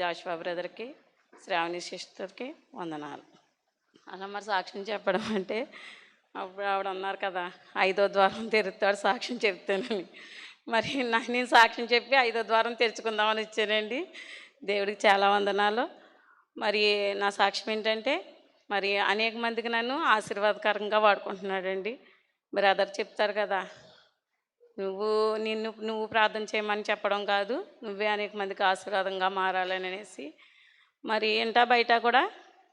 జాషువా బ్రదర్కి, శ్రావణి సిస్టర్కి వందనాలు. అలా మరి సాక్ష్యం చెప్పడం అంటే అప్పుడు ఆవిడ అన్నారు కదా, 5వ ద్వారం తెరుస్తాడు సాక్ష్యం చెప్తానని. మరి నేను సాక్ష్యం చెప్పి 5వ ద్వారం తెరుచుకుందామని వచ్చానండి. దేవుడికి చాలా వందనాలు. మరి నా సాక్ష్యం ఏంటంటే, మరి అనేక మందికి నన్ను ఆశీర్వాదకరంగా వాడుకుంటున్నాడండి. బ్రదర్ చెప్తారు కదా, నువ్వు ప్రార్థన చేయమని చెప్పడం కాదు, నువ్వే అనేక మందికి ఆశీర్వాదంగా మారాలని అనేసి. మరి ఇంటా బయట కూడా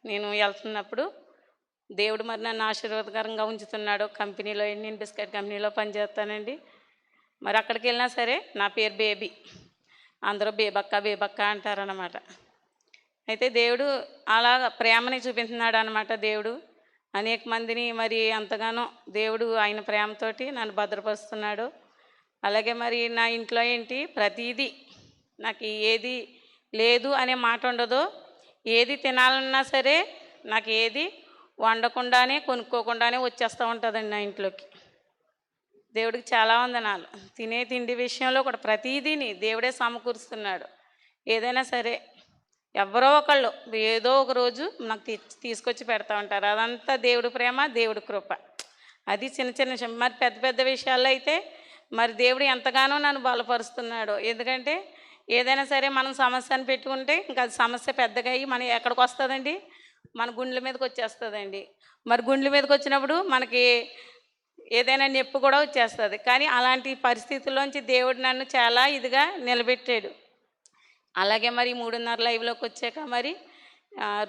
నేను వెళ్తున్నప్పుడు దేవుడు మరి నన్ను ఆశీర్వాదకరంగా ఉంచుతున్నాడు. కంపెనీలో నేను బిస్కెట్ కంపెనీలో పనిచేస్తానండి. మరి అక్కడికి వెళ్ళినా సరే నా పేరు బేబీ, అందరూ బేబక్క బేబక్క అంటారనమాట. అయితే దేవుడు అలా ప్రేమని చూపిస్తున్నాడు అనమాట. దేవుడు అనేక మందిని మరి ఎంతగానో దేవుడు ఆయన ప్రేమతోటి నన్ను భద్రపరుస్తున్నాడు. అలాగే మరి నా ఇంట్లో ఏంటి, ప్రతీదీ నాకు ఏది లేదు అనే మాట ఉండదు. ఏది తినాలన్నా సరే నాకు ఏది వండకుండానే కొనుక్కోకుండానే వచ్చేస్తూ ఉంటుందండి నా ఇంట్లోకి. దేవుడికి చాలా వందనాలు. తినే తిండి విషయంలో కూడా ప్రతీదీని దేవుడే సమకూరుస్తున్నాడు. ఏదైనా సరే ఎవరో ఒకళ్ళు ఏదో ఒక రోజు నాకు తీసుకొచ్చి పెడతా ఉంటారు. అదంతా దేవుడి ప్రేమ, దేవుడి కృప. అది చిన్న చిన్న మరి పెద్ద పెద్ద విషయాల్లో అయితే మరి దేవుడు ఎంతగానో నన్ను బలపరుస్తున్నాడు. ఎందుకంటే ఏదైనా సరే మనం సమస్యను పెట్టుకుంటే ఇంకా అది సమస్య పెద్దగా అయ్యి మనం ఎక్కడికి వస్తుందండి, మన గుండెల మీదకి వచ్చేస్తుందండి. మరి గుండెల మీదకి వచ్చినప్పుడు మనకి ఏదైనా నొప్పి కూడా వచ్చేస్తుంది. కానీ అలాంటి పరిస్థితుల్లోంచి దేవుడు నన్ను చాలా ఇదిగా నిలబెట్టాడు. అలాగే మరి 3:30 లైవ్లోకి వచ్చాక మరి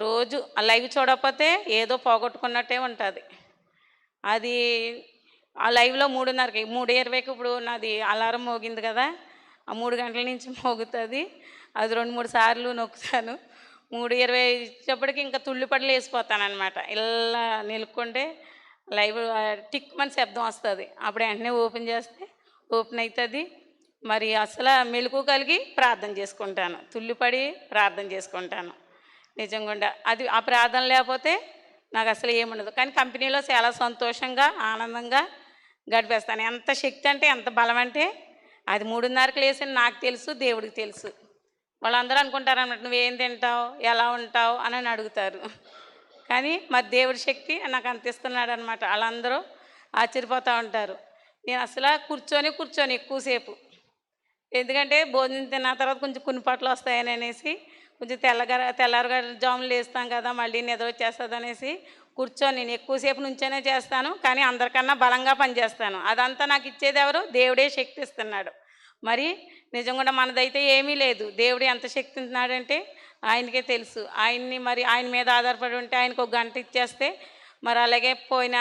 రోజు ఆ లైవ్ చూడకపోతే ఏదో పోగొట్టుకున్నట్టే ఉంటుంది. అది ఆ లైవ్లో 3:30కి 3:20కి ఇప్పుడు నాది అలారం మోగింది కదా, ఆ 3 గంటల నుంచి మోగుతుంది. అది 2-3 సార్లు నొక్కుతాను. 3:20 ఇచ్చేప్పటికి ఇంకా తుళ్ళిపడలు వేసిపోతానమాట. ఇలా నిలుక్కుంటే లైవ్ టిక్ మని శబ్దం వస్తుంది. అప్పుడు వెంటనే ఓపెన్ చేస్తే ఓపెన్ అవుతుంది. మరి అసలు మెలకు కలిగి ప్రార్థన చేసుకుంటాను, తుళ్ళిపడి ప్రార్థన చేసుకుంటాను. నిజంగా అది ఆ ప్రార్థన లేకపోతే నాకు అసలు ఏముండదు. కానీ కంపెనీలో చాలా సంతోషంగా ఆనందంగా గడిపేస్తాను. ఎంత శక్తి అంటే ఎంత బలం అంటే అది 3:30కి లేసని నాకు తెలుసు, దేవుడికి తెలుసు. వాళ్ళందరూ అనుకుంటారన్నమాట, నువ్వేం తింటావు, ఎలా ఉంటావు అని అడుగుతారు. కానీ మరి దేవుడి శక్తి నాకు అంతిస్తున్నాడు అనమాట. వాళ్ళందరూ ఆశ్చర్యపోతూ ఉంటారు. నేను అసలు కూర్చొని ఎక్కువసేపు, ఎందుకంటే భోజనం తిన్న తర్వాత కొంచెం కునిపాట్లు వస్తాయని అనేసి, కొంచెం తెల్లారుగా జాములు వేస్తాం కదా, మళ్ళీ నిద్ర వచ్చేస్తుంది అనేసి కూర్చొని నేను ఎక్కువసేపు నుంచోనే చేస్తాను. కానీ అందరికన్నా బలంగా పనిచేస్తాను. అదంతా నాకు ఇచ్చేది ఎవరు, దేవుడే శక్తి ఇస్తున్నాడు. మరి నిజంగా మనదైతే ఏమీ లేదు. దేవుడు ఎంత శక్తి ఇస్తున్నాడంటే ఆయనకే తెలుసు. ఆయన్ని మరి ఆయన మీద ఆధారపడి ఉంటే ఆయనకు 1 గంట ఇచ్చేస్తే, మరి అలాగే పోయిన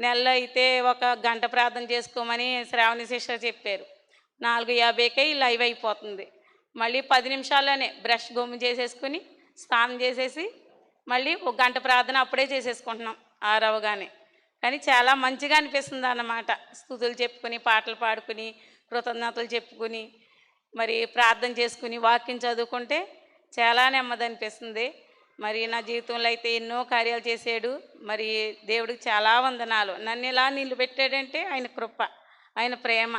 నెలలో అయితే 1 గంట ప్రార్థన చేసుకోమని శ్రావణి సిస్టర్ చెప్పారు. 4:50కే లైవ్ అయిపోతుంది. మళ్ళీ 10 నిమిషాల్లోనే బ్రష్ గమ్ము చేసేసుకుని స్నానం చేసేసి మళ్ళీ 1 గంట ప్రార్థన అప్పుడే చేసేసుకుంటున్నాం ఆరవగానే. కానీ చాలా మంచిగా అనిపిస్తుంది అన్నమాట. స్తుతులు చెప్పుకుని, పాటలు పాడుకుని, కృతజ్ఞతలు చెప్పుకుని, మరి ప్రార్థన చేసుకుని, వాక్యం చదువుకుంటే చాలా నెమ్మది అనిపిస్తుంది. మరి నా జీవితంలో అయితే ఎన్నో కార్యాలు చేశాడు. మరి దేవుడికి చాలా వందనాలు. నన్ను ఇలా నిలబెట్టాడంటే ఆయన కృప, ఆయన ప్రేమ.